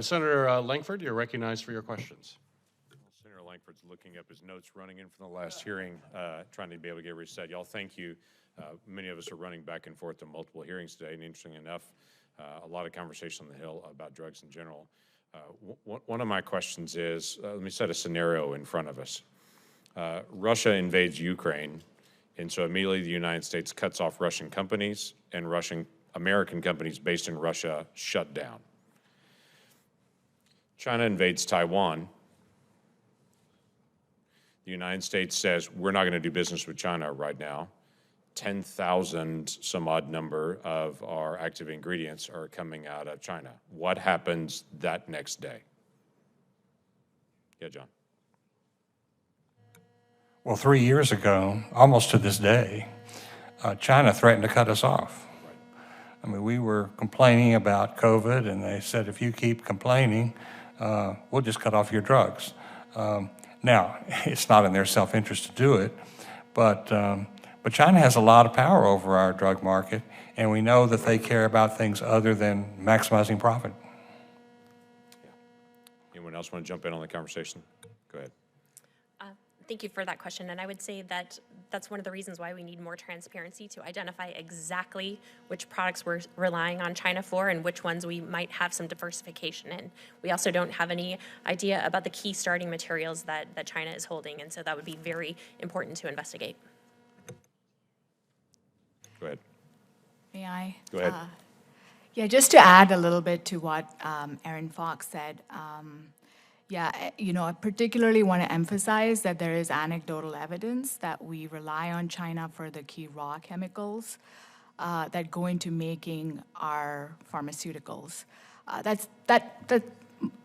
Senator Lankford, you're recognized for your questions. Senator Lankford's looking up his notes, running in from the last hearing, trying to be able to get reset. Y'all, thank you. Many of us are running back and forth to multiple hearings today, and interesting enough, a lot of conversation on the Hill about drugs in general. One of my questions is, let me set a scenario in front of us. Russia invades Ukraine, and so immediately the United States cuts off Russian companies, and American companies based in Russia shut down. China invades Taiwan. The United States says, we're not going to do business with China right now. 10,000 some odd number of our active ingredients are coming out of China. What happens that next day? Yeah, John. Well, 3 years ago, almost to this day, China threatened to cut us off. I mean, we were complaining about COVID, and they said, if you keep complaining, we'll just cut off your drugs. Now, it's not in their self-interest to do it, but China has a lot of power over our drug market, and we know that they care about things other than maximizing profit. Yeah. Anyone else want to jump in on the conversation? Go ahead. Thank you for that question, and I would say that that's one of the reasons why we need more transparency to identify exactly which products we're relying on China for and which ones we might have some diversification in. We also don't have any idea about the key starting materials that China is holding, and so that would be very important to investigate. Go ahead. May I? Go ahead. Yeah, just to add a little bit to what Aaron Fox said. I particularly want to emphasize that there is anecdotal evidence that we rely on China for the key raw chemicals that go into making our pharmaceuticals. That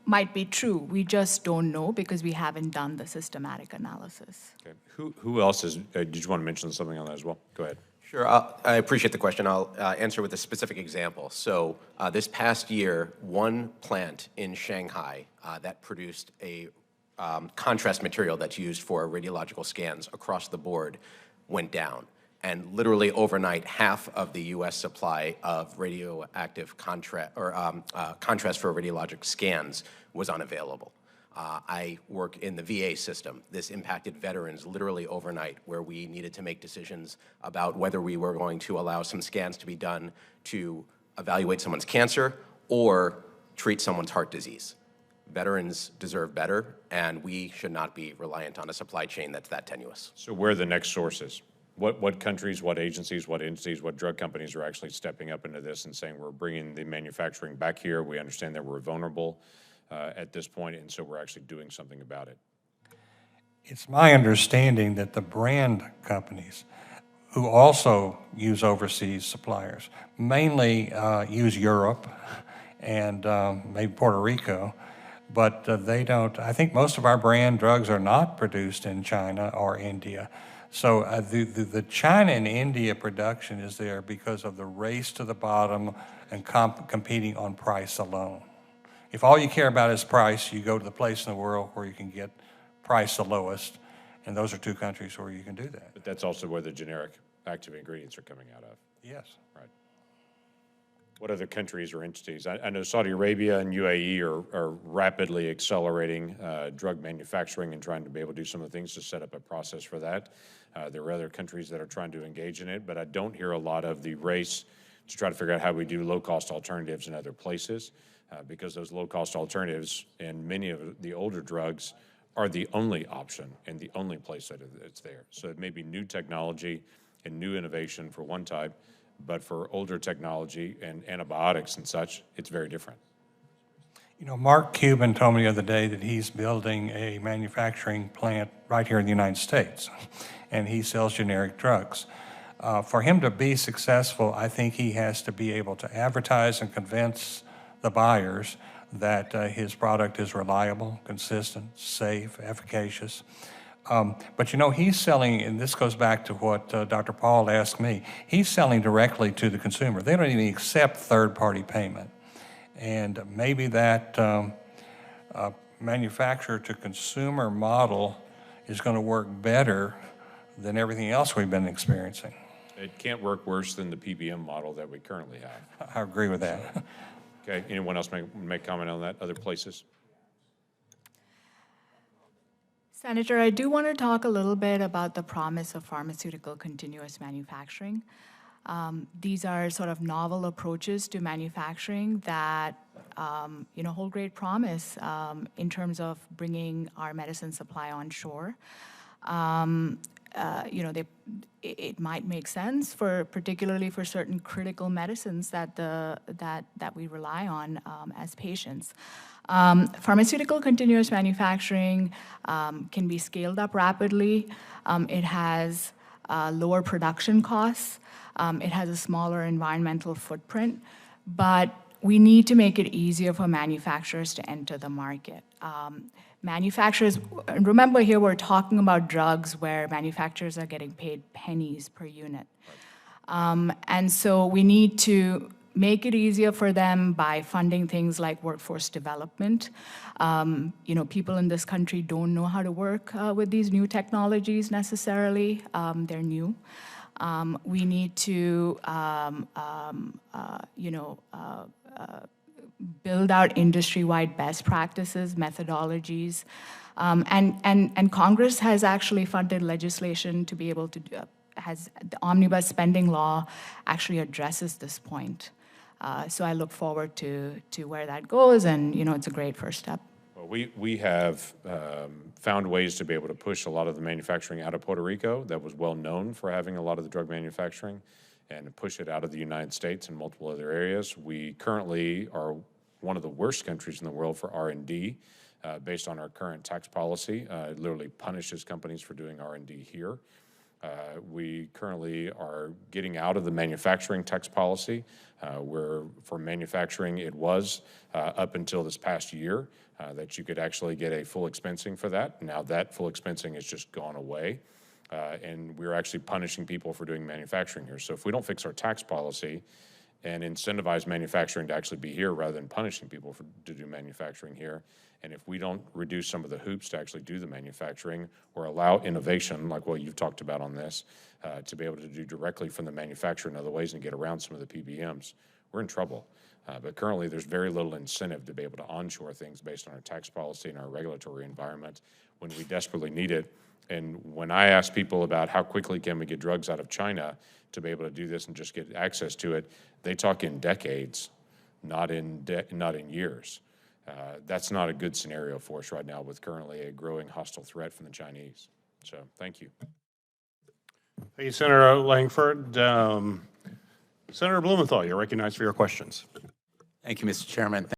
might be true. We just don't know because we haven't done the systematic analysis. Okay. Who else is? Did you want to mention something on that as well? Go ahead. Sure, I appreciate the question. I'll answer with a specific example. So this past year, one plant in Shanghai that produced a contrast material that's used for radiological scans across the board went down. And literally overnight, half of the U.S. supply of radioactive contrast for radiologic scans was unavailable. I work in the VA system. This impacted veterans literally overnight, where we needed to make decisions about whether we were going to allow some scans to be done to evaluate someone's cancer or treat someone's heart disease. Veterans deserve better, and we should not be reliant on a supply chain that's that tenuous. So where are the next sources? What countries, what agencies, what entities, what drug companies are actually stepping up into this and saying, we're bringing the manufacturing back here, we understand that we're vulnerable at this point, and so we're actually doing something about it? It's my understanding that the brand companies who also use overseas suppliers mainly use Europe and maybe Puerto Rico, but they don't. I think most of our brand drugs are not produced in China or India. So the China and India production is there because of the race to the bottom and competing on price alone. If all you care about is price, you go to the place in the world where you can get price the lowest, and those are two countries where you can do that. But that's also where the generic active ingredients are coming out of. Yes. Right. What other countries or entities? I know Saudi Arabia and UAE are rapidly accelerating drug manufacturing and trying to be able to do some of the things to set up a process for that. There are other countries that are trying to engage in it, but I don't hear a lot of the race to try to figure out how we do low-cost alternatives in other places. Because those low-cost alternatives and many of the older drugs are the only option and the only place that it's there. So it may be new technology and new innovation for one type, but for older technology and antibiotics and such, it's very different. You know, Mark Cuban told me the other day that he's building a manufacturing plant right here in the United States, and he sells generic drugs. For him to be successful, I think he has to be able to advertise and convince the buyers that his product is reliable, consistent, safe, efficacious. But you know, he's selling, and this goes back to what Dr. Paul asked me, he's selling directly to the consumer. They don't even accept third-party payment. And maybe that manufacturer-to-consumer model is going to work better than everything else we've been experiencing. It can't work worse than the PBM model that we currently have. I agree with that. Okay, anyone else make comment on that, other places? Senator, I do want to talk a little bit about the promise of pharmaceutical continuous manufacturing. These are sort of novel approaches to manufacturing that, hold great promise in terms of bringing our medicine supply onshore. It might make sense particularly for certain critical medicines that we rely on as patients. Pharmaceutical continuous manufacturing can be scaled up rapidly. It has lower production costs. It has a smaller environmental footprint, but we need to make it easier for manufacturers to enter the market. Manufacturers, remember here we're talking about drugs where manufacturers are getting paid pennies per unit. And so we need to make it easier for them by funding things like workforce development. People in this country don't know how to work with these new technologies necessarily. They're new. We need to, build out industry-wide best practices, methodologies. And Congress has actually funded legislation to be able to the omnibus spending law actually addresses this point. So I look forward to where that goes, and it's a great first step. Well, we have found ways to be able to push a lot of the manufacturing out of Puerto Rico that was well known for having a lot of the drug manufacturing, and push it out of the United States and multiple other areas. We currently are one of the worst countries in the world for R&D based on our current tax policy. It literally punishes companies for doing R&D here. We currently are getting out of the manufacturing tax policy, where for manufacturing it was up until this past year that you could actually get a full expensing for that. Now that full expensing has just gone away, and we're actually punishing people for doing manufacturing here. So if we don't fix our tax policy and incentivize manufacturing to actually be here rather than punishing people to do manufacturing here, and if we don't reduce some of the hoops to actually do the manufacturing or allow innovation, like what you've talked about on this, to be able to do directly from the manufacturer in other ways and get around some of the PBMs, we're in trouble. But currently, there's very little incentive to be able to onshore things based on our tax policy and our regulatory environment when we desperately need it. And when I ask people about how quickly can we get drugs out of China to be able to do this and just get access to it, they talk in decades, not in years. That's not a good scenario for us right now with currently a growing hostile threat from the Chinese. So thank you. Thank you, Senator Lankford. Senator Blumenthal, you're recognized for your questions. Thank you, Mr. Chairman.